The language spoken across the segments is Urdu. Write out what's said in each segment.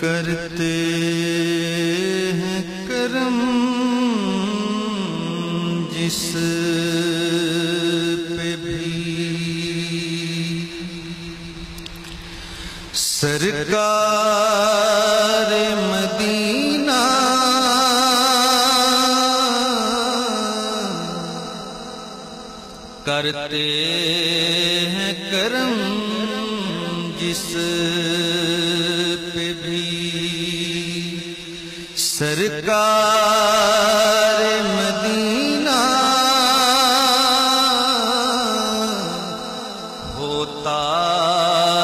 کرتے ہیں کرم جس پہ بھی سرکار مدینہ کرتے ہیں کرم جس پہ بھی سرکار مدینہ ہوتا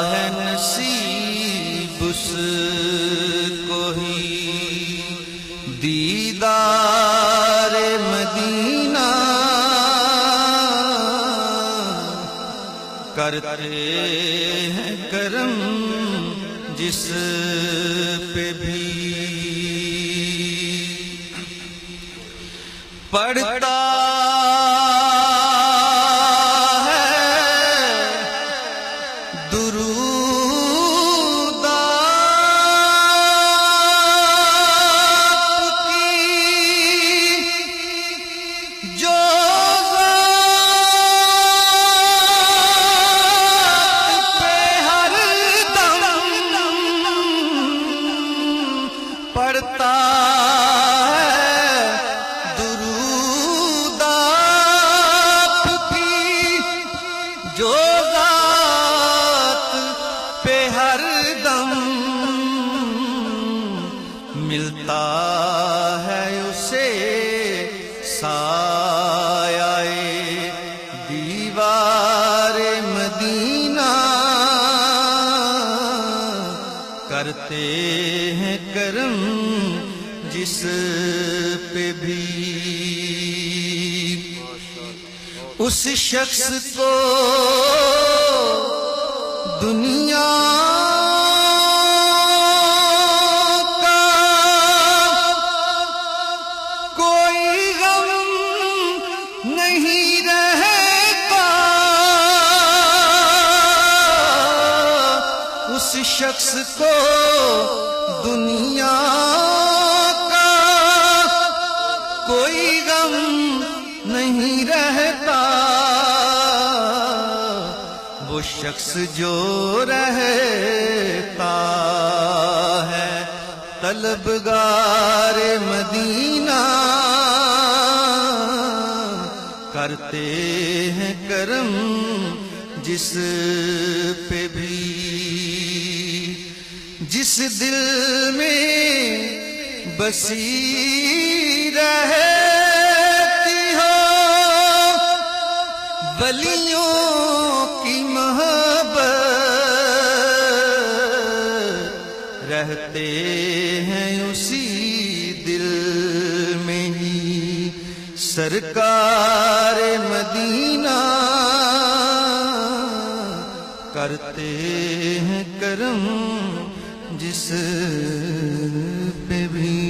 ہے نصیب اس کو ہی دیدار مدینہ کرتے ہیں کرم جس پہ بھی پڑھتا ہے درود آپ کی جو پڑھتا ہے درود آپ کی جو ذات پہ ہر دم ملتا ہے اسے سایہ دیوار مدینہ کرتے ہیں کرم جس پہ بھی اس شخص کو دنیا کا کوئی غم نہیں رہتا اس شخص کو دنیا کا کوئی غم نہیں رہتا وہ شخص جو رہتا ہے طلبگار مدینہ کرتے ہیں کرم جس پہ بھی جس دل میں بسی رہتی ہو ولیوں کی محبت رہتے ہیں اسی دل میں ہی سرکار مدینہ کرتے ہیں کرم جس پہ بھی